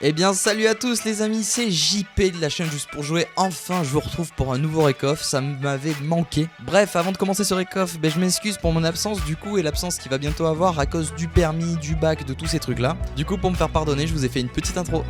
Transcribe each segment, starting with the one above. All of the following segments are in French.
Eh bien salut à tous les amis, c'est JP de la chaîne Juste pour jouer. Enfin je vous retrouve pour un nouveau Rec-Off, ça m'avait manqué. Bref, avant de commencer ce Rec-Off, je m'excuse pour mon absence du coup et l'absence qu'il va bientôt avoir à cause du permis, du bac, de tous ces trucs là. Du coup pour me faire pardonner, je vous ai fait une petite intro.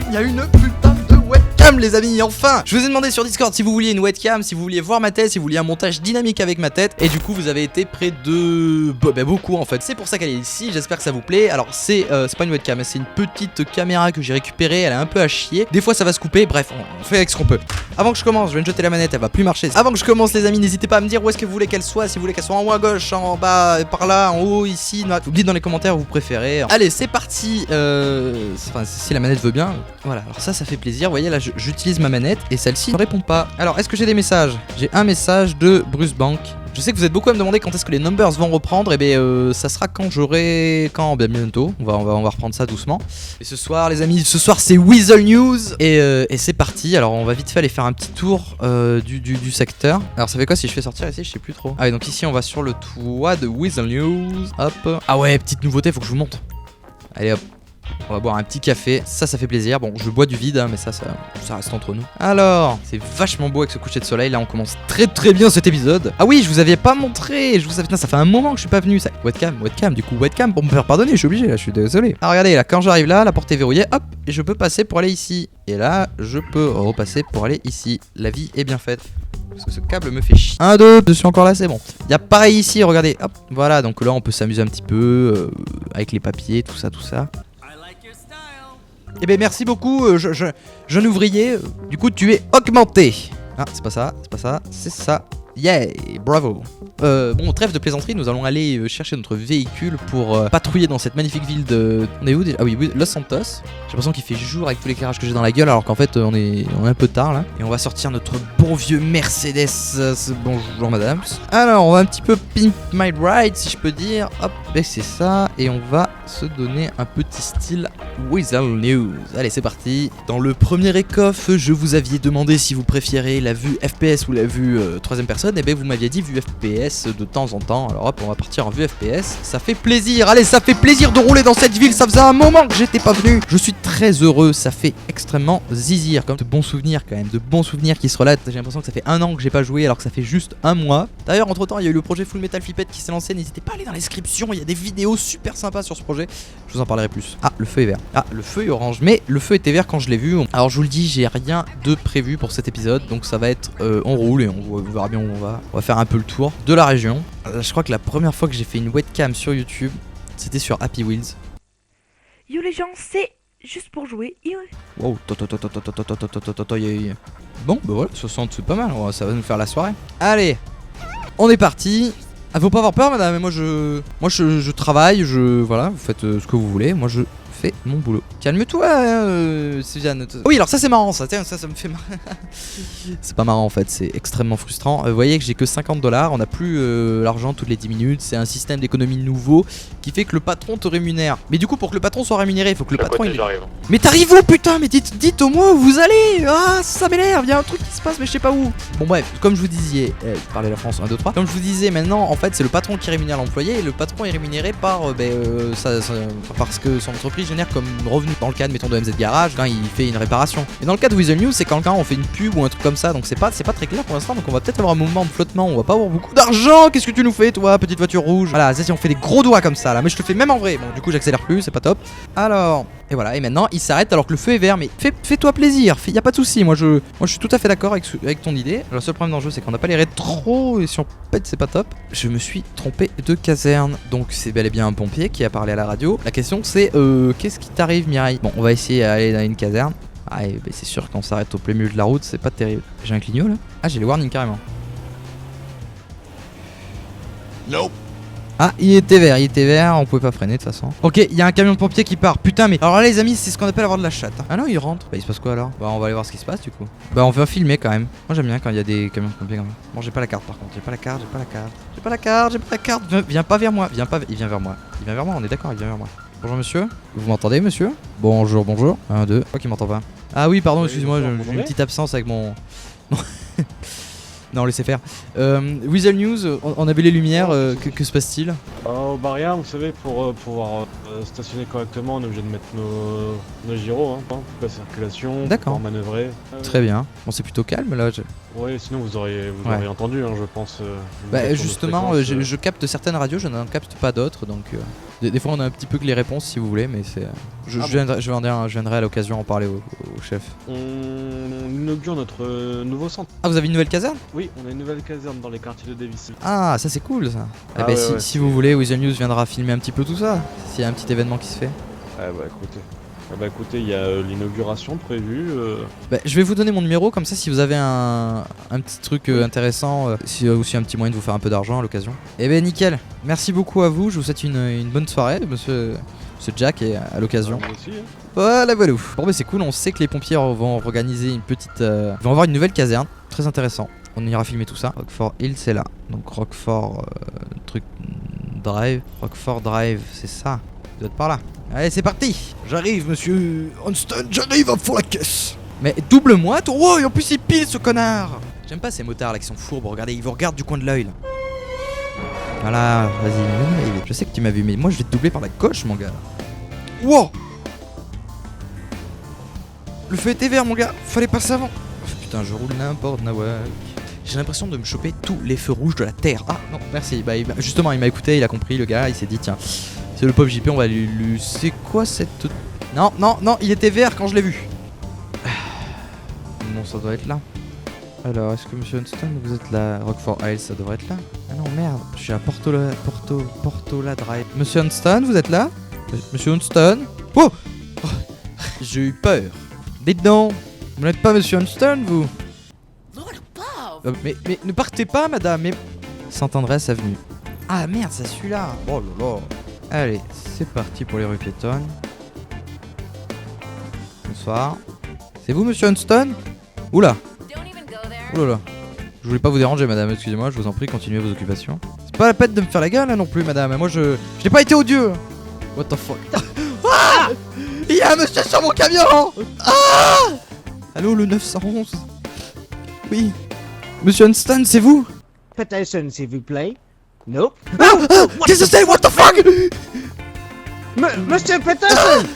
Il y a une putain de webcam les amis, enfin. Je vous ai demandé sur Discord si vous vouliez une webcam, si vous vouliez voir ma tête, si vous vouliez un montage dynamique avec ma tête. Et du coup vous avez été près de... beaucoup en fait. C'est pour ça qu'elle est ici, j'espère que ça vous plaît. Alors c'est pas une webcam, c'est une petite caméra que j'ai récupérée. Elle est un peu à chier, des fois ça va se couper, bref on fait avec ce qu'on peut. Avant que je commence, je vais me jeter la manette, elle va plus marcher. Avant que je commence les amis, n'hésitez pas à me dire où est-ce que vous voulez qu'elle soit. Si vous voulez qu'elle soit en haut à gauche, en bas, par là, en haut, ici. Vous dites dans les commentaires où vous préférez. Allez c'est parti, enfin si la manette veut bien. Voilà, alors ça fait plaisir. Vous voyez là j'utilise ma manette et celle-ci ne répond pas. Alors est-ce que j'ai des messages? J'ai un message de Bruce Bank. Je sais que vous êtes beaucoup à me demander quand est-ce que les numbers vont reprendre. Et bien ça sera quand j'aurai... Bien bientôt. On va reprendre ça doucement. Et ce soir les amis, ce soir c'est Weasel News. Et c'est parti. Alors on va vite fait aller faire un petit tour du secteur. Alors ça fait quoi si je fais sortir ici? Je sais plus trop. Ah ouais, donc ici on va sur le toit de Weasel News. Hop. Ah ouais, petite nouveauté, faut que je vous montre. Allez hop. On va boire un petit café, ça fait plaisir. Bon, je bois du vide, hein, mais ça reste entre nous. Alors, c'est vachement beau avec ce coucher de soleil. Là, on commence très bien cet épisode. Ah oui, je vous avais pas montré. Putain, ça fait un moment que je suis pas venu. Ça... Webcam, du coup, webcam pour me faire pardonner. Je suis obligé, là, je suis désolé. Ah, regardez, là, quand j'arrive là, la porte est verrouillée. Hop, et je peux passer pour aller ici. Et là, je peux repasser pour aller ici. La vie est bien faite. Parce que ce câble me fait chier. 1, 2, je suis encore là, c'est bon. Il y a pareil ici, regardez. Hop, voilà, donc là, on peut s'amuser un petit peu avec les papiers, tout ça. Eh ben merci beaucoup, jeune ouvrier. Du coup tu es augmenté. Ah c'est pas ça, c'est ça. Yeah, bravo. Bon, trêve de plaisanterie, nous allons aller chercher notre véhicule pour patrouiller dans cette magnifique ville de... On est où déjà? Ah oui, Los Santos. J'ai l'impression qu'il fait jour avec tous les éclairages que j'ai dans la gueule, alors qu'en fait on est un peu tard là. Et on va sortir notre bon vieux Mercedes. Bonjour madame. Alors on va un petit peu pimp my ride si je peux dire. Hop, et c'est ça. Et on va se donner un petit style Weasel News. Allez c'est parti. Dans le premier Rec-Off, je vous aviez demandé si vous préférez la vue FPS ou la vue troisième personne. Et ben vous m'aviez dit vue FPS de temps en temps. Alors hop, on va partir en vue FPS. Ça fait plaisir. Allez, ça fait plaisir de rouler dans cette ville. Ça faisait un moment que j'étais pas venu. Je suis très heureux. Ça fait extrêmement zizir. Comme de bons souvenirs quand même. De bons souvenirs qui se relatent. J'ai l'impression que ça fait un an que j'ai pas joué alors que ça fait juste un mois. D'ailleurs, entre temps, il y a eu le projet Full Metal Flipped qui s'est lancé. N'hésitez pas à aller dans la description. Il y a des vidéos super sympas sur ce projet. Je vous en parlerai plus. Ah, le feu est vert. Ah, le feu est orange. Mais le feu était vert quand je l'ai vu. Alors, je vous le dis, j'ai rien de prévu pour cet épisode. Donc, ça va être on roule et on verra bien où on va. On va faire un peu le tour de la région. Je crois que la première fois que j'ai fait une webcam sur YouTube, c'était sur Happy Wheels. Yo les gens, c'est Juste pour jouer. Wow, bon, bah voilà, 60 c'est pas mal, ça va nous faire la soirée. Allez, on est parti. Ah, faut pas avoir peur madame, mais moi je travaille, voilà, vous faites ce que vous voulez. Moi je fait mon boulot. Calme-toi, Suzanne. Oui, alors ça c'est marrant, ça. Tiens, ça me fait marrer. C'est pas marrant en fait, c'est extrêmement frustrant. Vous voyez que j'ai que 50$, on n'a plus l'argent toutes les 10 minutes. C'est un système d'économie nouveau qui fait que le patron te rémunère. Mais du coup, pour que le patron soit rémunéré, il faut que le patron. Mais t'arrives où, putain? Mais dites au moins où vous allez. Ah, ça m'énerve, il y a un truc qui se passe, mais je sais pas où. Bon, bref, comme je vous disais, parlez la France 1, 2, 3. Comme je vous disais, maintenant, en fait, c'est le patron qui rémunère l'employé et le patron est rémunéré par parce que son entreprise génère comme revenu. Dans le cas, mettons, de MZ Garage, quand il fait une réparation. Et dans le cas de Weasel News, c'est quand on fait une pub ou un truc comme ça, donc c'est pas très clair pour l'instant. Donc on va peut-être avoir un moment de flottement, on va pas avoir beaucoup d'argent. Qu'est-ce que tu nous fais, toi, petite voiture rouge? Voilà, ça, si on fait des gros doigts comme ça là, mais je te fais même en vrai. Bon, du coup, j'accélère plus, c'est pas top. Alors. Et voilà, et maintenant il s'arrête alors que le feu est vert, mais fais-toi plaisir, y a pas de souci. Moi je suis tout à fait d'accord avec ton idée. Le seul problème dans le jeu c'est qu'on n'a pas les rétros et si on pète c'est pas top. Je me suis trompé de caserne, donc c'est bel et bien un pompier qui a parlé à la radio. La question c'est qu'est-ce qui t'arrive, Mireille? Bon, on va essayer d'aller dans une caserne. Ah, et c'est sûr qu'on s'arrête au plein milieu de la route, c'est pas terrible. J'ai un clignot là? Ah, j'ai les warnings carrément. Nope. Ah, il était vert, on pouvait pas freiner de toute façon. Ok, il y a un camion de pompiers qui part. Putain, mais alors là, les amis, c'est ce qu'on appelle avoir de la chatte. Ah non, il rentre. Bah, il se passe quoi alors? Bah, on va aller voir ce qui se passe du coup. Bah, on va filmer quand même. Moi, j'aime bien quand il y a des camions de pompiers comme ça. Bon, j'ai pas la carte par contre. J'ai pas la carte. Viens pas vers moi. Il vient vers moi. On est d'accord, il vient vers moi. Bonjour monsieur. Vous m'entendez, monsieur? Bonjour. 1, 2. Pourquoi qu'il m'entend pas? Ah oui, pardon, excuse-moi, j'ai une petite absence avec mon. Non, laissez faire. Weasel News, on avait les lumières, que se passe-t-il? Bah rien, vous savez, pour pouvoir stationner correctement, on est obligé de mettre nos gyros, hein, pour la circulation, d'accord, pour manœuvrer. Très bien. Bon, c'est plutôt calme là. Oui, sinon vous auriez entendu, hein, je pense. Bah justement, je capte certaines radios, je n'en capte pas d'autres, donc des fois on a un petit peu que les réponses si vous voulez, mais c'est. Je viendrai à l'occasion en parler au chef. On inaugure notre nouveau centre. Ah, vous avez une nouvelle caserne? Oui, on a une nouvelle caserne dans les quartiers de Davis. Ah, ça c'est cool ça. Ah bah ouais, si vous voulez, Weasel News viendra filmer un petit peu tout ça, s'il y a un petit événement qui se fait. Bah écoutez, il y a l'inauguration prévue. Bah, je vais vous donner mon numéro, comme ça si vous avez un petit truc intéressant, si aussi un petit moyen de vous faire un peu d'argent à l'occasion. Eh ben nickel, merci beaucoup à vous, je vous souhaite une bonne soirée, monsieur Jack, et à l'occasion. Moi aussi, hein. Voilà. Bon bah c'est cool, on sait que les pompiers vont organiser une petite... Ils vont avoir une nouvelle caserne, très intéressant. On ira filmer tout ça. Rockford Hill c'est là, donc Rockford Drive, c'est ça. Vous êtes par là. Allez, c'est parti. J'arrive, monsieur Onston, j'arrive à fond la caisse. Mais double-moi, toi. Oh, et en plus il pile ce connard. J'aime pas ces motards là qui sont fourbes, regardez, ils vous regardent du coin de l'œil là. Voilà, vas-y. Je sais que tu m'as vu, mais moi je vais te doubler par la gauche, mon gars. Wow. Le feu était vert, mon gars, fallait passer avant. Oh, putain, je roule n'importe nawak. J'ai l'impression de me choper tous les feux rouges de la terre. Ah non, merci. Bah, justement, il m'a écouté, il a compris, le gars, il s'est dit tiens, c'est le pauvre JP, on va lui... C'est quoi cette... Non, il était vert quand je l'ai vu. Bon, ça doit être là. Alors, est-ce que monsieur Onston, vous êtes là? Rockford Hill, ça devrait être là. Ah non, merde, je suis à Portola Drive. Monsieur Onston, vous êtes là? Monsieur Onston? Oh, j'ai eu peur. Dites donc, vous n'êtes pas monsieur Onston, vous? Mais ne partez pas, madame, mais... Sans tendresse avenue. Ah merde, c'est celui-là. Oh là là. Allez, c'est parti pour les rues piétonnes. Bonsoir. C'est vous, monsieur Onston? Oula. Oula. Je voulais pas vous déranger, madame, excusez-moi, je vous en prie, continuez vos occupations. C'est pas la peine de me faire la gueule, là, non plus, madame. Moi, je n'ai pas été odieux. What the fuck. Ah, il y a un monsieur sur mon camion. Ah. Allô, le 911. Oui. Monsieur Onston, c'est vous? Peterson, s'il vous plaît. Nope. Ah, qu'est-ce que c'est? What the fuck? Monsieur Peterson.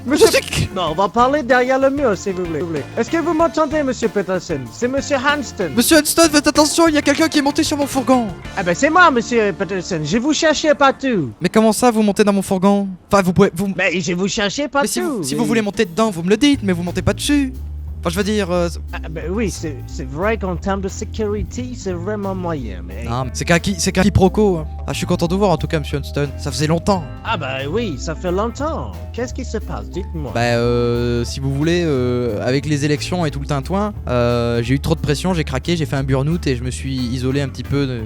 Monsieur... Non, on va parler derrière le mur, s'il vous plaît. Est-ce que vous m'entendez, monsieur Peterson? C'est monsieur Hanston. Monsieur Onston, faites attention, il y a quelqu'un qui est monté sur mon fourgon. Ah ben c'est moi, monsieur Peterson. Je vous cherchais partout. Mais comment ça, vous montez dans mon fourgon? Enfin, vous pouvez... Mais je vous cherchais partout. Mais si vous voulez monter dedans, vous me le dites, mais vous montez pas dessus. Enfin, je veux dire... Ah ben oui, c'est vrai qu'en termes de sécurité, c'est vraiment moyen, mais... Non, c'est qu'un quiproquo. Hein. Ah, je suis content de vous voir, en tout cas, monsieur Onston. Ça faisait longtemps. Ah ben oui, ça fait longtemps. Qu'est-ce qui se passe? Dites-moi. Bah, si vous voulez, avec les élections et tout le tintouin, j'ai eu trop de pression, j'ai craqué, j'ai fait un burn-out et je me suis isolé un petit peu de...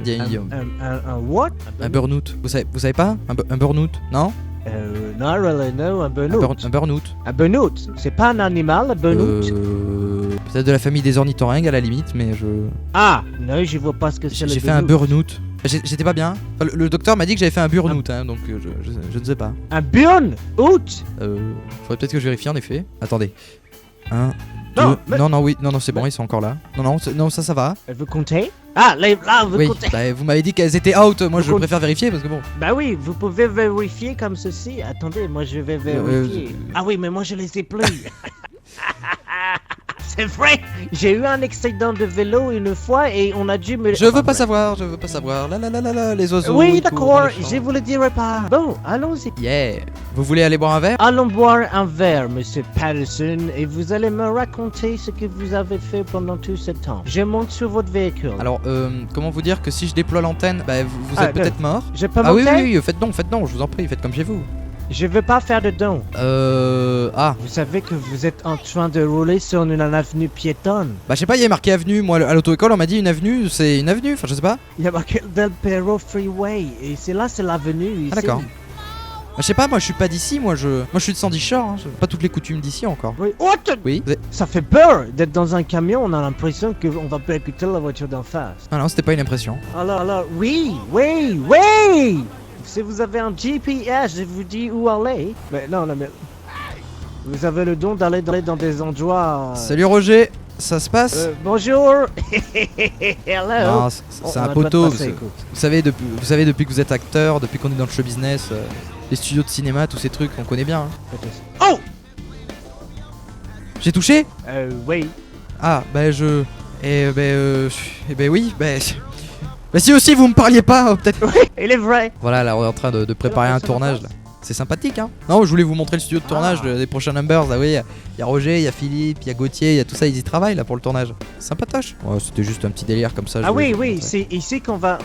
Un what? Un burn-out. Vous savez pas? Un burn-out, non? not really, no, un burnout. Un burnout. Un burnout, c'est pas un animal, un burnout. Peut-être de la famille des ornithorynques à la limite, mais Ah, non, je vois pas ce que c'est le j'ai fait un burnout. J'étais pas bien. Enfin, le docteur m'a dit que j'avais fait un burnout, hein, donc je ne sais pas. Un burnout. Faudrait peut-être que je vérifie en effet. Attendez. 1, 2. Non, mais- Non, oui, non, c'est bon, ils sont encore là. Non, ça va. Vous comptez? Ah, là, vous Oui, comptez. bah, vous m'avez dit qu'elles étaient out. Moi, je Vous préfère vérifier parce que bon. Bah oui, vous pouvez vérifier comme ceci. Attendez, moi je vais vérifier. Ah oui, mais moi je les ai plus. C'est vrai, j'ai eu un accident de vélo une fois et on a dû me... Je veux pas savoir. La, les oiseaux. Oui, ils courent d'accord, dans les champs. je vous le dirai pas. Bon, allons-y. Yeah. Vous voulez aller boire un verre? Allons boire un verre, monsieur Patterson, et vous allez me raconter ce que vous avez fait pendant tout ce temps. Je monte sur votre véhicule. Alors, comment vous dire que si je déploie l'antenne, bah, vous êtes peut-être mort. Je peux Ah oui, monter? oui, faites donc, je vous en prie, faites comme chez vous. Je veux pas faire de dons. Ah, Vous savez que vous êtes en train de rouler sur une avenue piétonne. bah je sais pas, il y a marqué avenue, moi à l'auto-école on m'a dit une avenue, c'est une avenue, enfin je sais pas. Il y a marqué Del Perro Freeway, et c'est l'avenue ici. Ah d'accord. Bah, je sais pas, moi je suis pas d'ici, moi je suis de Sandy Shore, hein. J'ai pas toutes les coutumes d'ici encore. Oui. Oh, Oui. ça fait peur d'être dans un camion, on a l'impression qu'on va percuter la voiture d'en face. Ah non, c'était pas une impression. Alors, oui. Si vous avez un GPS, je vous dis où aller. Mais non, mais... Vous avez le don d'aller dans des endroits... Salut Roger, ça se passe? Bonjour. Hello. Non, On c'est a un le droit de poteau. passer, écoute. Vous savez, depuis que vous êtes acteur, depuis qu'on est dans le show business, les studios de cinéma, tous ces trucs, on connaît bien. Hein. Oh. J'ai touché? Oui. Ah, bah je... oui, bah si aussi vous me parliez pas, peut-être... Il est vrai. Voilà, là on est en train de préparer un tournage là. C'est sympathique hein. Non, je voulais vous montrer le studio de tournage des prochains Numbers. Ah oui, il y a Roger, il y a Philippe, il y a Gauthier, il y a tout ça, ils y travaillent là pour le tournage. Sympatoche. Ouais, c'était juste un petit délire comme ça. Ah oui, c'est ici qu'on va...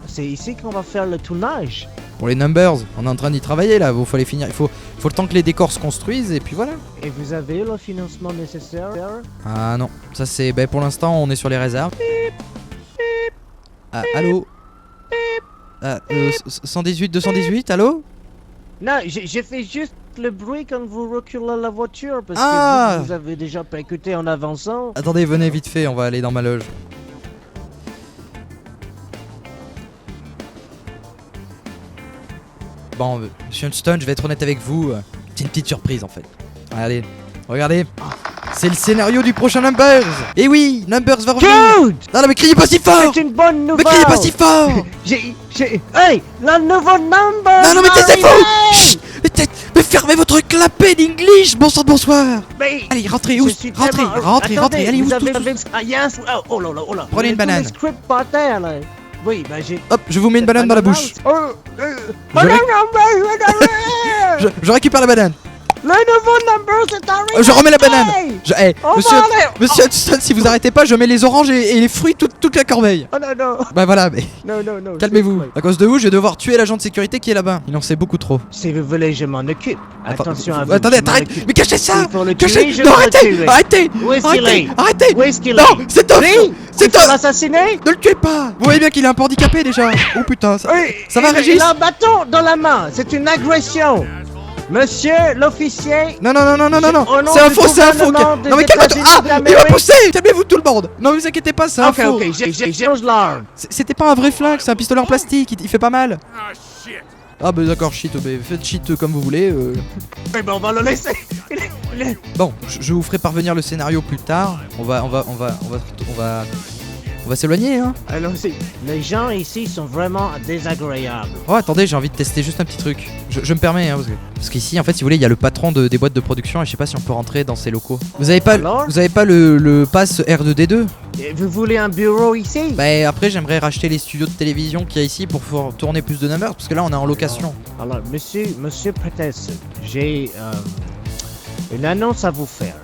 C'est ici qu'on va faire le tournage. Pour les Numbers, on est en train d'y travailler là, il faut les finir, il faut le temps que les décors se construisent et puis voilà. Et vous avez le financement nécessaire? Ah non, ça c'est... pour l'instant on est sur les réserves. Ah, allô 118, 218, allô? Non, j'ai fait juste le bruit quand vous reculez la voiture parce que vous avez déjà percuté en avançant. Attendez, venez vite fait, on va aller dans ma loge. Bon, monsieur Huntston, je vais être honnête avec vous, c'est une petite surprise en fait. Allez, regardez, c'est le scénario du prochain Numbers. Et oui, Numbers va revenir. Good! Non, mais criez pas si fort. C'est une bonne nouvelle! Mais criez pas si fort. Hey! Le nouveau number! Non, mais taisez-vous. Chut. Mais fermez votre clapet d'English. Bon sang de bonsoir. Mais... Allez, rentrez, rentrez, allez, où vous tous. avez... Ah, yes! Oh là là, oh là! Prenez une banane. Le script par terre, là. Oui, bah j'ai... Hop, je vous mets une banane dans la bouche. Je récupère la banane. Le nouveau number, c'est arrivé! Je remets la banane. Monsieur aller. Hudson, si vous arrêtez pas, je mets les oranges et les fruits toute la corbeille. Oh non! Bah voilà, mais Non. calmez-vous. À cause de vous, je vais devoir tuer l'agent de sécurité qui est là-bas. Il en sait beaucoup trop. Si vous voulez, je m'en occupe. Attention à vous. Attendez, je m'en arrête. occupe. Mais cachez ça. Il faut le Cachez. tuer, je Non, vais le arrêtez. tuer. Arrêtez. Où est-ce qu'il est? Arrêtez. Où est-ce qu'il Non, est? c'est Toff. Oui! C'est Il faut Toff. l'assassiner? Ne le tuez pas. Vous voyez bien qu'il est un peu handicapé déjà. Oh putain, ça va, Régis? Il a un bâton dans la main. C'est une agression. Monsieur l'officier. Non, Au nom c'est un du faux, c'est un faux. gouvernement des Non mais calme-toi. États-Unis Ah, il m'a d'Amérique. poussé. Calmez-vous tout le monde. Non, vous inquiétez pas, c'est un faux. Ok, j'ai l'arme. C'était pas un vrai flingue, c'est un pistolet en plastique, il fait pas mal. Ah bah d'accord, shit, faites shit comme vous voulez. Eh ben on va le laisser. Bon, je vous ferai parvenir le scénario plus tard. On va s'éloigner, hein. Allons-y. Les gens ici sont vraiment désagréables. Oh attendez, j'ai envie de tester juste un petit truc. Je me permets, hein, parce qu'ici, en fait, si vous voulez, il y a le patron des boîtes de production et je sais pas si on peut rentrer dans ces locaux. Vous avez pas le pass R2D2? Et vous voulez un bureau ici? Bah après, j'aimerais racheter les studios de télévision qu'il y a ici pour pouvoir tourner plus de Numbers, parce que là, on est en location. Alors, monsieur Patterson, j'ai une annonce à vous faire.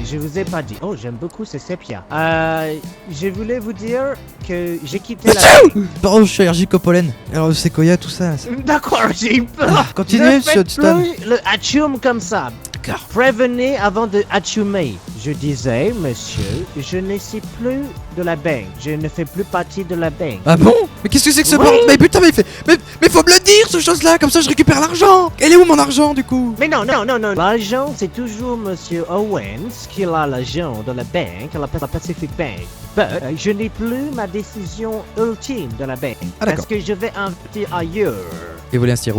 Je vous ai pas dit. Oh, j'aime beaucoup ce sépia. Je voulais vous dire que j'ai quitté Pardon, je suis allergique au pollen. Alors, le séquoia, tout ça. D'accord, j'ai eu peur. Continuez, Ne monsieur faites Hudson. plus le atchoum comme ça. D'accord. Prévenez avant de assumer. Je disais, monsieur, je ne suis plus de la banque. Je ne fais plus partie de la banque. Ah bon? Mais qu'est-ce que c'est que ce Oui. bordel? Mais putain, mais faut me le dire, ce chose-là, comme ça je récupère l'argent. Elle est où mon argent du coup? Mais non. L'argent, c'est toujours monsieur Owens qui a l'argent de la banque, la Pacific Bank. Mais je n'ai plus ma décision ultime de la banque. Ah, d'accord. Parce que je vais investir ailleurs. Et voler investir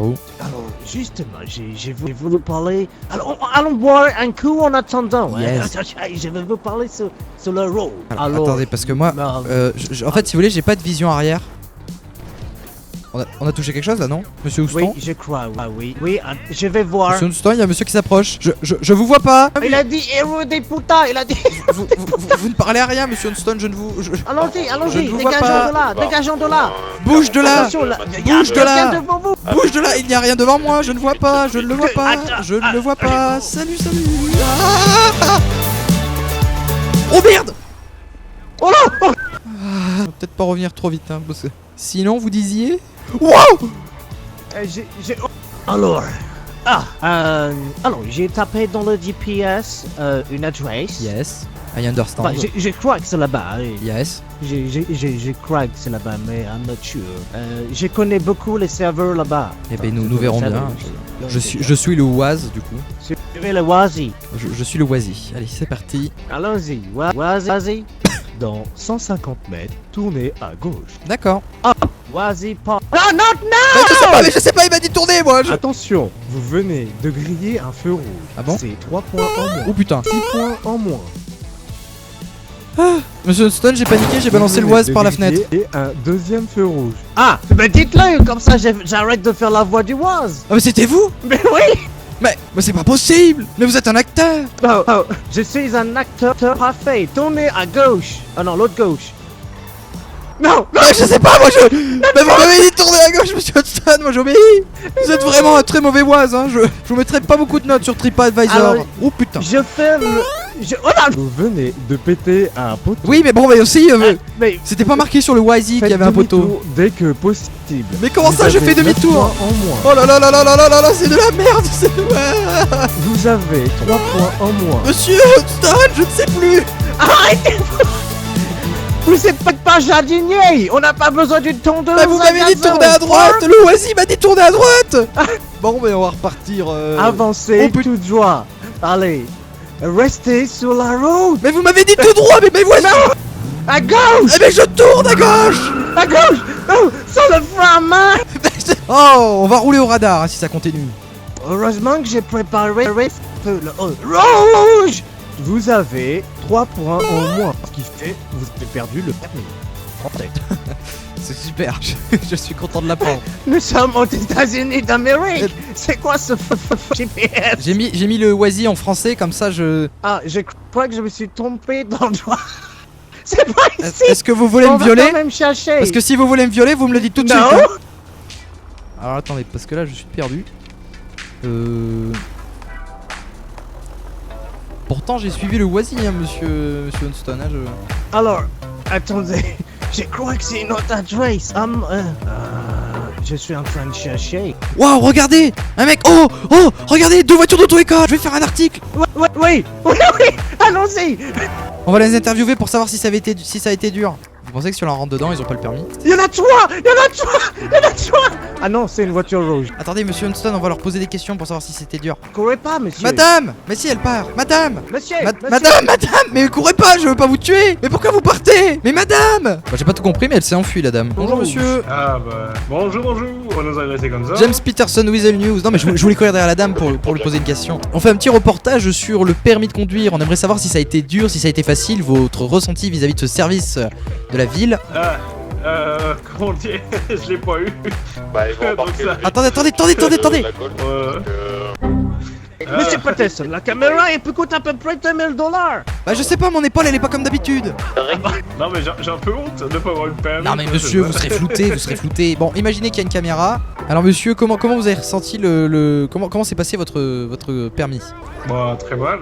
où? Alors, justement, j'ai voulu parler. Alors, allons boire un coup en attendant. hein. Yes. Je vais vous parler sur le rôle. Alors, attendez, parce que moi, en fait, si vous voulez, j'ai pas de vision arrière. On a touché quelque chose là, non? Monsieur Houston? Oui, je crois. Ah, oui, je vais voir. Monsieur Houston, il y a un monsieur qui s'approche. Je vous vois pas. Il a dit héros des putains, il a dit. Vous ne parlez à rien, monsieur Houston, je ne vous. Allons-y, Je ne vous vois pas. dégageons de là. Bouge de là! Attention, là, il y a Bouge de là. quelqu'un devant vous. Bouge de là! Il n'y a rien devant moi, je ne vois pas, je ne le vois pas, Attends, je ne le vois pas. Salut! Ah. Oh merde! Oh là. On va peut-être pas revenir trop vite, hein, parce que sinon vous disiez. Wow! Alors. Alors, j'ai tapé dans le GPS une adresse. Yes, I understand. Enfin, je crois que c'est là-bas. Yes. Je crois que c'est là-bas, mais I'm not sure. Je connais beaucoup les serveurs là-bas. Eh ben nous verrons bien. Je suis le Oise du coup. Suivez le Wazi. Je suis le Oisy. Allez, c'est parti. Allons-y. Wazi. Dans 150 mètres, tournez à gauche. D'accord. Wazi pas. Non. Mais je sais pas, il m'a dit tourner moi. Attention, vous venez de griller un feu rouge. Ah bon? C'est 3 points en moins. Oh putain. 6 points en moins. Monsieur Houston, j'ai paniqué, j'ai balancé le Vous venez Oise de par la griller fenêtre. Et un deuxième feu rouge. Ah, ben dites-le, comme ça j'arrête de faire la voix du Waz. Ah mais c'était vous? Mais oui. Mais c'est pas possible! Mais vous êtes un acteur! Je suis un acteur parfait. Tournez à gauche. Ah non, l'autre gauche. Non. Mais je sais pas, moi Mais vous m'avez dit de tourner à gauche, monsieur Houston, moi j'obéis! Vous êtes vraiment un très mauvais Oise, hein! Je vous mettrai pas beaucoup de notes sur TripAdvisor. Alors, Oh putain! Je fais le... Oh là. Vous venez de péter un poteau. Oui, mais bon, mais aussi, Mais c'était pas marqué sur le Wisey qu'il y Faites avait un poteau. demi-tour dès que possible. Mais comment Vous ça, je avez fais 9 demi-tour? points en moins. Oh là là là là là là là là, c'est de la merde! C'est ouais. Vous avez 3 points en moins. Monsieur Houston, je ne sais plus! arrêtez. Vous êtes pas jardinier. On n'a pas besoin d'une tondeuse. Bah vous m'avez dit de tourner à droite! Le Oisey m'a dit de tourner à droite! Bon, mais on va repartir. Avancez Oh, putain. tout droit. Allez. Restez sur la route. Mais vous m'avez dit tout droit, mais voici! À gauche. Eh mais je tourne à gauche! À gauche. Oh, sur le frein à main. Oh, on va rouler au radar hein, si ça continue. Heureusement que j'ai préparé le rouge. Vous avez 3 points en moins. Ce qui fait que vous avez perdu le permis. Français. C'est super, je suis content de l'apprendre. Nous sommes aux États-Unis d'Amérique. C'est quoi ce GPS? J'ai mis le Oisey en français, comme ça je... Ah, je crois que je me suis trompé dans le doigt. C'est pas ici. Est-ce que vous voulez On me va violer? quand même chercher. Parce que si vous voulez me violer, vous me le dites tout de Non. suite. Hein. Alors attendez, parce que là je suis perdu. Pourtant j'ai suivi le Oisey, hein, monsieur Houston. Hein, Alors, attendez. Je crois que c'est une autre adresse. Je suis en train de chercher. Waouh, regardez! Un mec... Oh! Regardez, 2 voitures d'auto-école! Je vais faire un article! Oui. Allons-y. On va les interviewer pour savoir si ça a été dur. Vous pensez que si on leur rentre dedans, ils ont pas le permis? Il y en a trois. Ah non, c'est une voiture rouge. Attendez, monsieur Houston, on va leur poser des questions pour savoir si c'était dur. Courez pas, monsieur. Madame! Mais si elle part! Madame! Monsieur. Madame! Mais courez pas, je veux pas vous tuer! Mais pourquoi vous partez? Mais madame! Bah, j'ai pas tout compris, mais elle s'est enfuie la dame. Bonjour monsieur! Ah bah, bonjour, on nous a agressé comme ça. James Peterson, Weasel News. Non mais je voulais courir derrière la dame pour lui poser une question. On fait un petit reportage sur le permis de conduire. On aimerait savoir si ça a été dur, si ça a été facile, votre ressenti vis-à-vis de ce service de la ville. Comment dire, je l'ai pas eu. Bah, ils vont embarquer le Attendez! la colle. Monsieur Patterson, la caméra elle peut coûter à peu près $1000. Bah je sais pas, mon épaule elle est pas comme d'habitude. Non mais j'ai un peu honte de pas avoir eu le permis. Non mais monsieur, vous serez flouté. Bon, imaginez qu'il y a une caméra. Alors monsieur, comment vous avez ressenti comment s'est passé votre permis? Bah très mal.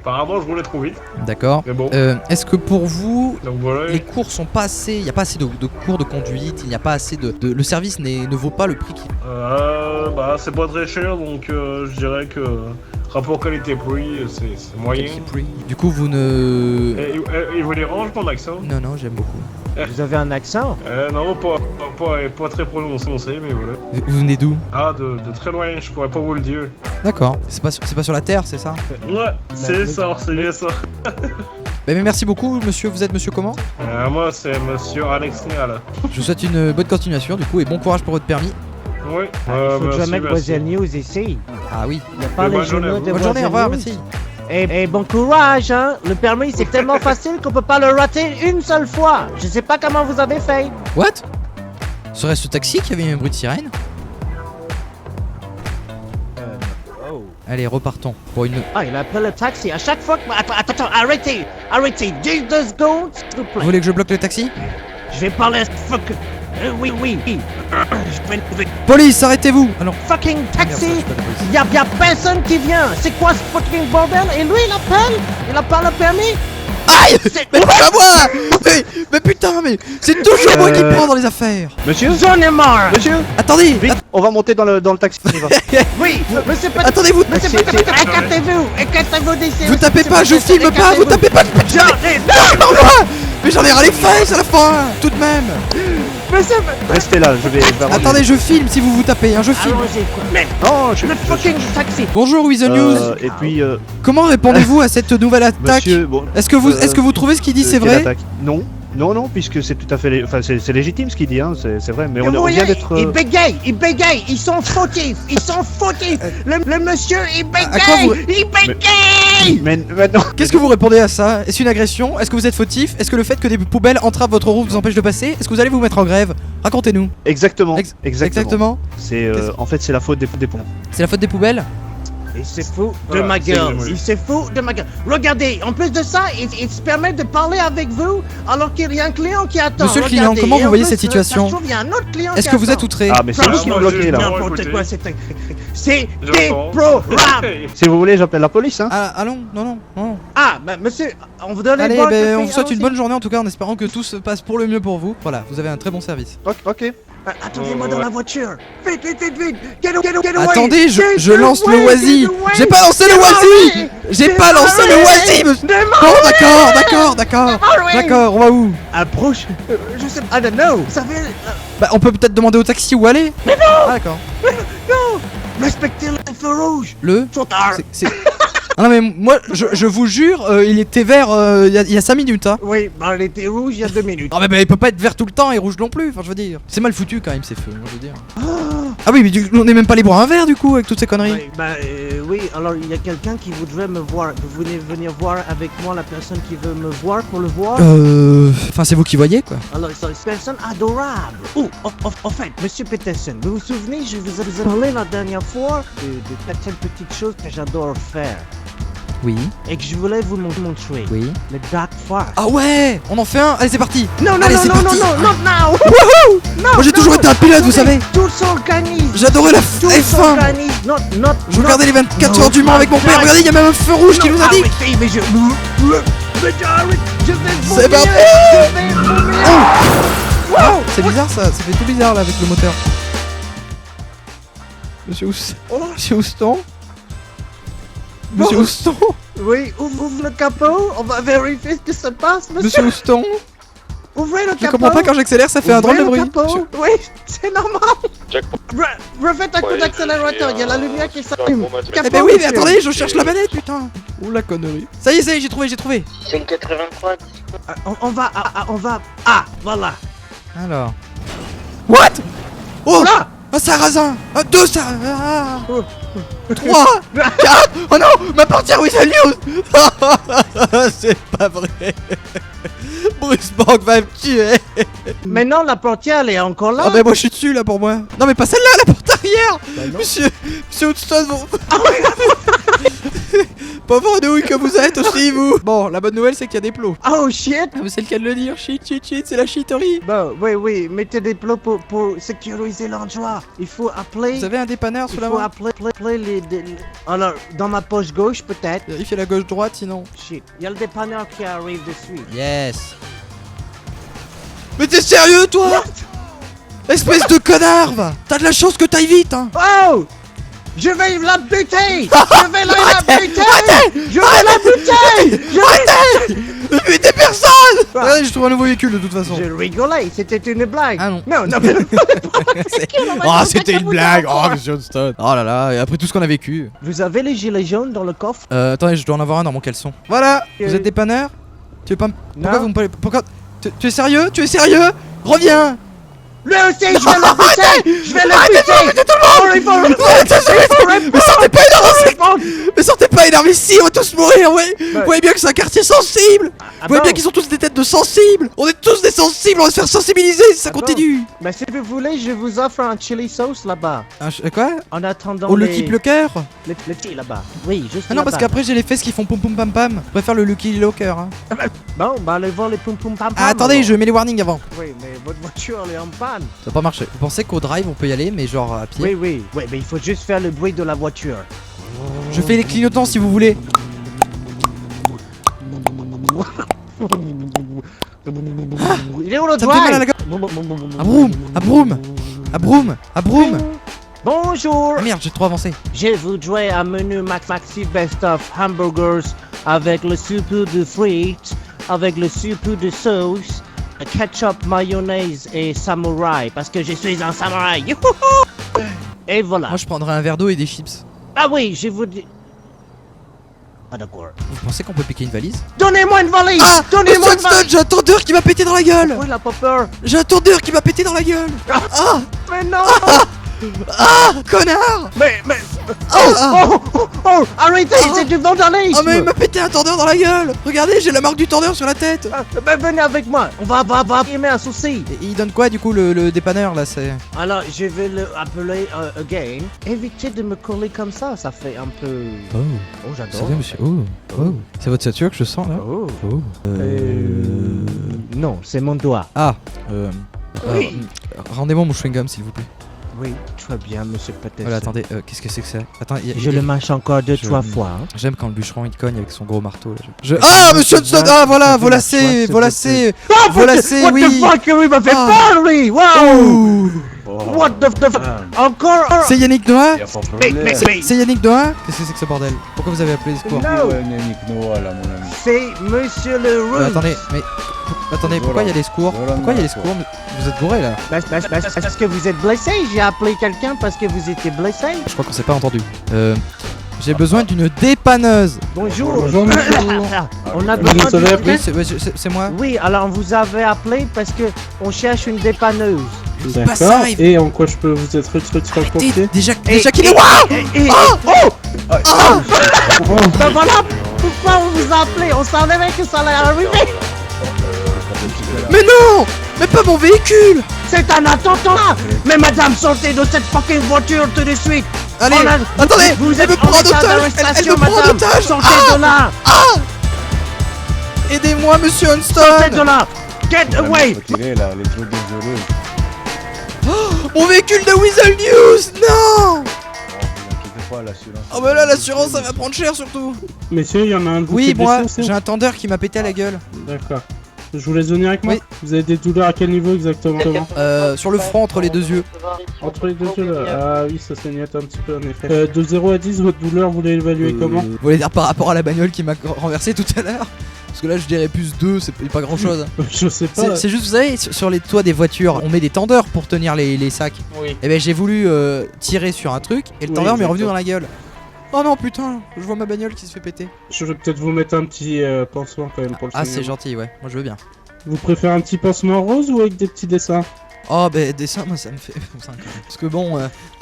Apparemment, je roulais trop vite. D'accord. Mais bon. Est-ce que pour vous, Donc voilà. les cours sont pas assez... Il n'y a pas assez de cours de conduite, il n'y a pas assez de... Le service ne vaut pas le prix qu'il... Bah, c'est pas très cher, donc je dirais que rapport qualité-prix, c'est moyen. Du coup, vous ne... Et vous dérange mon accent? Non, non, j'aime beaucoup. Vous avez un accent? Non, pas très prononcé, mais voilà. Vous venez d'où? Ah, de très loin, je pourrais pas vous le dire. D'accord. C'est pas sur la Terre, c'est ça? Ouais, c'est ça, c'est bien ça. Mais merci beaucoup, monsieur. Vous êtes monsieur comment? Moi, c'est monsieur Alex Nial. Je vous souhaite une bonne continuation, du coup, et bon courage pour votre permis. Oui, Il faut que je merci, mette merci. Boiselle News ici. Ah oui. Il n'y a pas Bonne les journée à journaux vous. de Bonne journée, au Boiselle revoir, News. merci. Et bon courage, hein. Le permis, c'est tellement facile qu'on peut pas le rater une seule fois. Je sais pas comment vous avez fait. What? Serait-ce ce taxi qui avait un bruit de sirène? Oh. Allez, repartons pour une... Ah, il appelle le taxi. À chaque fois que... Attends, arrêtez. 10 secondes, s'il vous Vous plaît. voulez que je bloque le taxi? Je vais parler à ce fuck... oui. Je vais trouver Police, arrêtez-vous! Ah non. fucking Merde, taxi. je suis pas de police. Y a personne qui vient. C'est quoi ce fucking bordel? Et lui, il appelle. Il a pas le permis. Aïe! C'est... Mais pas moi! Mais putain, mais c'est toujours moi qui prends dans les affaires! Monsieur? J'en ai marre. Monsieur? Attendez! Vite, on va monter dans le taxi. On y va. Oui, monsieur Petit... Attendez-vous! Monsieur Petit... Écartez-vous d'ici. Vous tapez pas, je Monsieur filme Petit, pas, vous tapez pas! J'en ai marre. Mais j'en ai ras les fesses à la fin! Tout de même! Monsieur... Restez là, je vais... Attendez, je filme si vous vous tapez, hein, je filme! Allons-y, quoi. Mais Non, je... le fucking taxi. Bonjour With the News! Et puis, Comment répondez-vous à cette nouvelle attaque? monsieur... Bon, Est-ce que vous trouvez ce qu'il dit c'est quelle vrai? attaque? Non, puisque c'est tout à fait... Enfin, c'est légitime ce qu'il dit, hein, c'est vrai, mais Vous on voyez, vient d'être... il bégaye, ils sont fautifs, le monsieur, il À quoi vous- bégaye, il bégaye. Mais non. Qu'est-ce que vous répondez à ça? Est-ce une agression? Est-ce que vous êtes fautif? Est-ce que le fait que des poubelles entravent votre route vous empêche de passer? Est-ce que vous allez vous mettre en grève? Racontez-nous. Exactement. Exactement. C'est en fait c'est la faute des ponts. C'est la faute des poubelles? Il se fout de Voilà, ma c'est gueule, joli. il se fout de ma gueule. Regardez, en plus de ça, il se permet de parler avec vous alors qu'il y a un client qui attend. Monsieur le client, Regardez, comment et vous en voyez plus, cette situation? ça se trouve, il y a un autre client Est-ce qui que vous êtes attend. outré? Ah mais c'est vous qui moi, me bloquez je- là. non. N'importe écoutez. quoi, c'est des J'entends. programmes. Si vous voulez j'appelle la police hein. Ah, allons, non. Ah, bah monsieur, on vous donne les Allez, bonnes ben, on filles, vous souhaite une allons-y. bonne journée en tout cas en espérant que tout se passe pour le mieux pour vous. Voilà, vous avez un très bon service. Ok. Attendez-moi dans la voiture. Vite. Get away. Attendez, je Get lance le away, oisie. get away. J'ai pas lancé le oisie. J'ai pas lancé le oisie, monsieur. Bon, d'accord, on va où? Approche. Je sais pas. I don't know. Vous savez, Bah, on peut peut-être demander au taxi où aller. Mais non. Ah, d'accord. respectez le feu rouge. Le. Trop tard. C'est. Ah non mais moi, je vous jure, il était vert il y a 5 minutes hein. Oui, bah il était rouge il y a 2 minutes. Ah mais il peut pas être vert tout le temps et rouge non plus, enfin je veux dire. C'est mal foutu quand même ces feux, moi je veux dire. Ah oui mais on est même pas libre à un verre du coup avec toutes ces conneries. Oui, bah oui, alors il y a quelqu'un qui voudrait me voir. Vous voulez venir voir avec moi la personne qui veut me voir pour le voir? Enfin c'est vous qui voyez quoi. Alors c'est une personne adorable. Oh, en fait, Monsieur Peterson, vous vous souvenez, je vous ai parlé la dernière fois de certaines petites choses que j'adore faire Oui, et que je voulais vous montrer. oui. Le Dark Forest. Ah ouais, on en fait un. Allez c'est parti. Non, Allez, c'est parti. not now. Moi j'ai toujours été un pilote vous savez. Tout s'organise. J'adorais la Tout F1. s'organise. Not. Je regardais les 24 non, heures du Mans avec mon père. non, Regardez, il y a même un feu rouge qui nous a dit. Arrêtez, mais je vais C'est vomir. parti. Je vais vomir. Ah, c'est bizarre ça fait tout bizarre là avec le moteur. Monsieur Houston. Monsieur Houston. Oui, ouvre le capot. On va vérifier ce qui se passe, Monsieur monsieur. Houston. Ouvrez le capot. Je comprends pas quand j'accélère ça fait un drôle de Ouvrez bruit. le capot. Oui, c'est normal. Jack, Refaites un coup Ouais, d'accélérateur. Il y a la lumière qui s'allume. bon, bah, Eh Capot, ben oui, mais monsieur. attendez, je cherche la manette, putain. Ouh la connerie. Ça y est, j'ai trouvé. C'est une 83. On va. Ah, voilà. Alors. What? Oh Là. un sarrasin. Deux sarrasins. 3, 4. Oh non, ma portière With the News. C'est pas vrai. Bruce Bank va me tuer. Maintenant, la portière, elle est encore là. Ah ben moi je suis dessus là pour moi. Non mais pas celle-là, la porte arrière. Monsieur Houston, Pauvre nouille que vous êtes aussi, vous. Bon, la bonne nouvelle, c'est qu'il y a des plots. Oh shit! Ah, mais c'est le cas de le dire. Shit, c'est la shiterie. Bon, oui, mettez des plots pour sécuriser l'endroit. Il faut appeler. Vous avez un dépanneur sous Il la faut main? appeler les. Alors, dans ma poche gauche, peut-être. Vérifiez la gauche-droite, sinon. Shit. Il y a le dépanneur qui arrive de suite. Yes. Mais t'es sérieux, toi? Espèce de connard, va. T'as de la chance que t'ailles vite, hein. Oh! Je vais la buter! Je vais la buter! Je vais la buter! Ne butez personne. Allez, je trouve un nouveau véhicule de toute façon. Je rigolais, c'était une blague. Ah non. Non, non, mais. Ah, c'était une blague. Oh, Monsieur Johnston. Oh là là, et après tout ce qu'on a vécu. Vous avez les gilets jaunes dans le coffre? Attendez, je dois en avoir un dans mon caleçon. Voilà. Vous êtes dépanneur? Tu veux pas me... Pourquoi vous me parlez... Pourquoi... Tu es sérieux? Tu es sérieux? Reviens. Lui aussi, je vais le buter! Je vais le buter! Mais sortez pas énervé! Mais sortez pas énervé ici, on va tous mourir, ouais! Vous voyez bien que c'est un quartier sensible! Vous voyez bien qu'ils sont tous des têtes de sensibles! On est tous des sensibles, on va se faire sensibiliser si ça continue! Mais si vous voulez, je vous offre un chili sauce là-bas. Quoi? En attendant. Au Lucky le cœur? Le chili là-bas. Oui, juste Ah non, parce là-bas. qu'après j'ai les fesses qui font poum poum pam pam. Je préfère le Lucky Locker. Hein. Bon, bah allez voir les poum poum pam pam. Ah, attendez, alors. je mets les warnings avant. Oui, mais votre voiture elle est en panne. Ça va pas marcher. Vous pensez qu'au drive on peut y aller, mais genre à pied? Oui, mais il faut juste faire le bruit de la voiture. Je fais les clignotants si vous voulez. Il est où le Ça me fait mal à la drive? À broum, à broum, à broum, à broum. Bonjour. Ah merde, j'ai trop avancé. Je voudrais un menu Maxi Best of Hamburgers avec le soupe de frites, avec le soupe de sauce, ketchup, mayonnaise et samouraï parce que je suis un samouraï. Youhouhou. Et voilà. Moi je prendrais un verre d'eau et des chips. Ah oui, je vous dis. Ah d'accord. Vous pensez qu'on peut piquer une valise? Donnez-moi une valise. Ah, Donnez-moi une Johnston, valise. j'ai un tondeur qui m'a pété dans la gueule. Oui, la pas peur. J'ai un tondeur qui m'a pété dans la gueule. Ah, Mais non. ah, connard. mais. Ah, Oh, arrêtez, Ah. c'est du vandalisme. ah, mais il m'a pété un tondeur dans la gueule. Regardez, j'ai la marque du tondeur sur la tête. Ben, venez avec moi. On va aimer un souci. Et il donne quoi du coup le dépanneur là? C'est... Alors, je vais le appeler again. Évitez de me coller comme ça fait un peu. Oh, Oh, c'est j'adore. bien monsieur. Oh. C'est votre ceinture que je sens là? Oh. Oh. Non, c'est mon doigt. Ah, Oui. rendez-moi mon chewing-gum s'il vous plaît. Oui, très bien, monsieur Patel. Voilà, attendez, qu'est-ce que c'est que ça? Attends, Je le mâche encore deux, trois fois. Hein. J'aime quand le bûcheron il cogne avec son gros marteau là. Ah, monsieur Johnston! Ah, voilà, volassé, volassé, volassé, What oui! the fuck, lui m'a fait Ah. peur, lui! Wow! Oh. What the fuck? Encore un. C'est Yannick Noah? Y a pas de Mais, problème. C'est Yannick Noah? Qu'est-ce que c'est que ce bordel? Pourquoi vous avez appelé les secours? No, Ouais, Yannick Noah là, mon ami. c'est monsieur le Rouge. Attendez, mais... Attendez, pourquoi il y a des secours? Pourquoi il y a des secours? Vous êtes bourré là? Parce que vous êtes blessé, j'ai appelé quelqu'un parce que vous étiez blessé. Je crois qu'on s'est pas entendu. J'ai besoin d'une dépanneuse. Bonjour. Bonjour, monsieur. On a Vous besoin nous avez de- appelé? Oui, c'est moi. Oui, alors on vous avait appelé parce que on cherche une dépanneuse. Bah, ça D'accord. arrive. Et en quoi je peux vous être utile Arrêtez, déjà Et- qu'il est... et- Waouh! et- Ben voilà pourquoi on vous a appelé. On savait que ça allait arriver. Mais non! Mais pas mon véhicule! C'est un attentat. Mais madame, sortez de cette fucking voiture tout de suite. Allez, On a- attendez! Vous Elle êtes me prend en état otage! Elle d'arrestation, me prend en madame. otage! Sortez Ah! de là. Aidez-moi, monsieur Sortez de Johnston! là. Get away. Retirez là, elle est trop dangereuse. Mon véhicule de Weasel News! Non! Oh, vous inquiétez pas, l'assurance. Oh bah là, l'assurance, ça va prendre cher surtout! Messieurs, il y en a un de vous qui Oui, est moi, blessé aussi j'ai un tendeur qui m'a pété à la gueule. D'accord. Je vous laisse venir avec moi. Oui. Vous avez des douleurs à quel niveau exactement? Sur le front, entre les deux yeux. Entre les deux yeux là. Ah oui, ça saignait un petit peu en effet. De 0 à 10, votre douleur, vous l'évaluez comment? Vous voulez dire par rapport à la bagnole qui m'a renversé tout à l'heure? Parce que là, je dirais plus 2, c'est pas grand chose. Je sais pas. C'est juste, vous savez, sur les toits des voitures, on met des tendeurs pour tenir les sacs. Oui. Et ben j'ai voulu tirer sur un truc et le Oui, tendeur m'est revenu exactement. dans la gueule. Oh non putain, je vois ma bagnole qui se fait péter. Je vais peut-être vous mettre un petit pansement quand même pour le Ah saignement. c'est gentil, ouais, moi je veux bien. Vous préférez un petit pansement rose ou avec des petits dessins? Oh bah dessin, moi ça me fait... Parce que bon...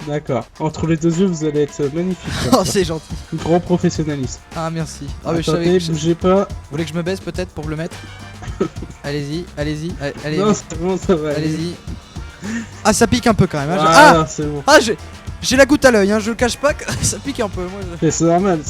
D'accord. Entre les deux yeux, vous allez être magnifique. Oh c'est gentil. Grand professionnalisme. Ah merci. Ah mais je Attendez, savais que... Vous bougez pas. voulez que je me baisse peut-être pour le mettre? Allez-y, allez-y, allez, Non, c'est bon, ça va. aller. allez-y. Ah ça pique un peu quand même. Hein, Ah, c'est bon. Ah J'ai la goutte à l'œil, hein, je le cache pas que ça pique un peu. Moi, C'est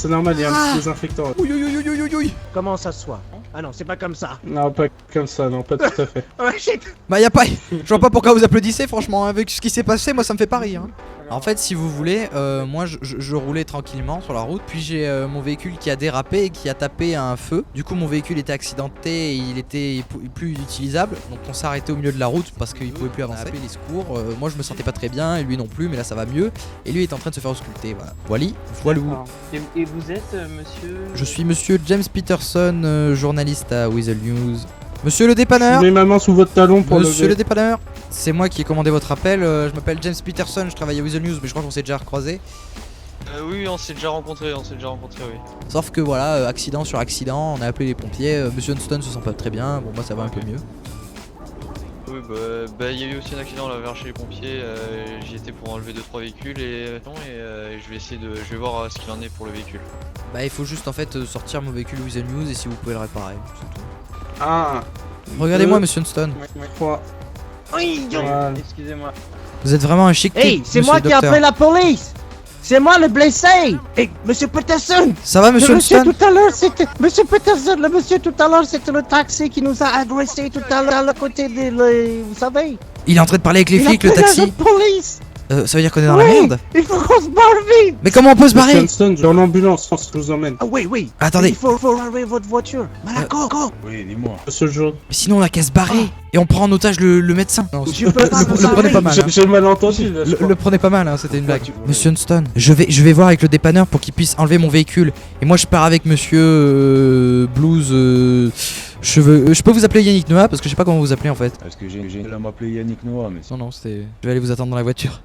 normal, il y a un petit désinfectant. Ouïe, ouïe, ouïe, ouïe, ouïe, ouïe. Comment ça se soit? Ah non, c'est pas comme ça. Non, pas comme ça, non, pas tout à fait. Oh shit. Bah y a pas, je vois pas pourquoi vous applaudissez franchement, avec ce qui s'est passé, moi ça me fait pas rire. Hein. En fait si vous voulez, moi je roulais tranquillement sur la route, puis j'ai mon véhicule qui a dérapé et qui a tapé un feu. Du coup mon véhicule était accidenté et il était plus utilisable, donc on s'est arrêté au milieu de la route parce qu'il pouvait plus avancer. On a appelé les secours, moi je me sentais pas très bien et lui non plus, mais là ça va mieux. Et lui est en train de se faire ausculter, voilà. Voilou. Et vous êtes monsieur... Je suis monsieur James Peterson, journaliste à Weasel News. Monsieur le dépanneur. Mets ma main sous votre talon pour Monsieur le lever. dépanneur, c'est moi qui ai commandé votre appel, je m'appelle James Peterson, je travaille à Weasel News, mais je crois qu'on s'est déjà recroisé. Oui, on s'est déjà rencontrés, oui. Sauf que voilà, accident sur accident, on a appelé les pompiers, Monsieur Johnston se sent pas très bien, bon moi ça va un peu mieux. Oui, bah il y a eu aussi un accident là vers chez les pompiers, j'y étais pour enlever 2-3 véhicules et je vais voir ce qu'il en est pour le véhicule. Bah il faut juste en fait sortir mon véhicule Weasel News et si vous pouvez le réparer, c'est tout. Ah. Regardez-moi Monsieur Johnston, 3. Oui, Voilà. Excusez-moi. vous êtes vraiment un chic hey, type, c'est monsieur moi le qui ai docteur. appelé la police. C'est moi le blessé. Hey, monsieur Peterson. Ça va Monsieur Le monsieur Johnston? tout à l'heure, c'était... Monsieur Peterson, le monsieur tout à l'heure, c'était le taxi qui nous a agressé tout à l'heure à côté vous savez. Il est en train de parler avec les Il flics, a le pris taxi. la police. Ça veut dire qu'on est dans la Oui. merde? Il faut qu'on se barre vite. Mais comment on peut se barrer? Johnston, dans l'ambulance, je vous emmène. Ah oui. Attendez, Il faut arrêter votre voiture. Voilà, go. Oui, dis-moi. Ce jour. mais sinon on a qu'à se barrer et on prend en otage le médecin. Non, Je peux pas vous le prenez pas mal. Hein. J'ai mal entendu. Là, je crois. Le prenez pas mal, hein, c'était une blague. tu veux- Monsieur Johnston, je vais voir avec le dépanneur pour qu'il puisse enlever mon véhicule. Et moi je pars avec monsieur Blues Cheveux. Je peux vous appeler Yannick Noah parce que je sais pas comment vous appelez en fait. Parce que j'ai là m'appeler Yannick Noah, mais Non, c'était. Je vais aller vous attendre dans la voiture.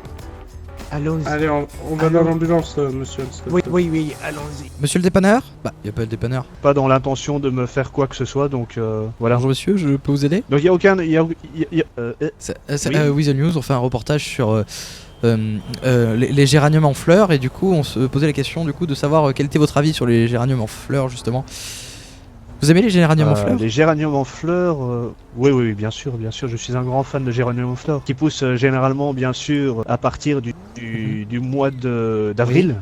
Allons-y. Allez, on va dans l'ambulance, monsieur Johnston. Oui, allons-y. Monsieur le dépanneur? Bah, y a pas le dépanneur. Pas dans l'intention de me faire quoi que ce soit, donc voilà. Bonjour monsieur, je peux vous aider? Donc il y a aucun... Oui. Weasel News, on fait un reportage sur les géraniums en fleurs et du coup on se posait la question du coup de savoir quel était votre avis sur les géraniums en fleurs justement. Vous aimez les géraniums en fleurs? Les géraniums en fleurs, oui, bien sûr, je suis un grand fan de géraniums en fleurs, qui poussent généralement, bien sûr, à partir du mois d'avril,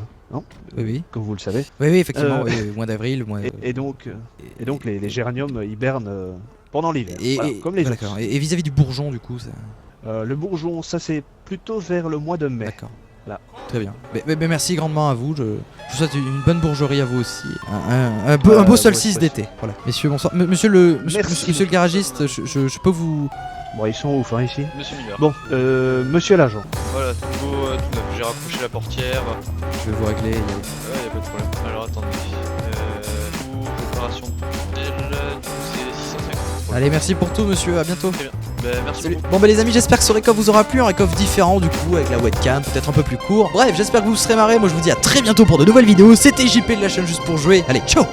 Oui, comme vous le savez. oui, effectivement, oui, mois d'avril, mois. Et donc les géraniums hibernent pendant l'hiver, voilà, comme les autres. D'accord. Et vis-à-vis du bourgeon du coup, ça. Le bourgeon, ça c'est plutôt vers le mois de mai. D'accord. Là. Très bien. Mais merci grandement à vous. Je vous souhaite une bonne bourgerie à vous aussi. Un beau solstice ouais, d'été. Voilà. Messieurs, bonsoir. Monsieur le Merci. garagiste, je peux vous. Bon, ils sont ouf, hein, ici. Monsieur Miller. Bon, monsieur l'agent. Voilà, tout beau, tout neuf. J'ai raccroché la portière. Je vais vous régler. Ouais, y a pas de problème. Alors attendez. Opération de c'est 650. Allez, merci pour tout, monsieur. À bientôt. Très bien. Merci Salut. beaucoup. Bon bah les amis, j'espère que ce récoff vous aura plu, un récoff différent du coup avec la webcam, peut-être un peu plus court. Bref, j'espère que vous serez marrés. Moi je vous dis à très bientôt pour de nouvelles vidéos. C'était JP de la chaîne Juste pour jouer. Allez, ciao.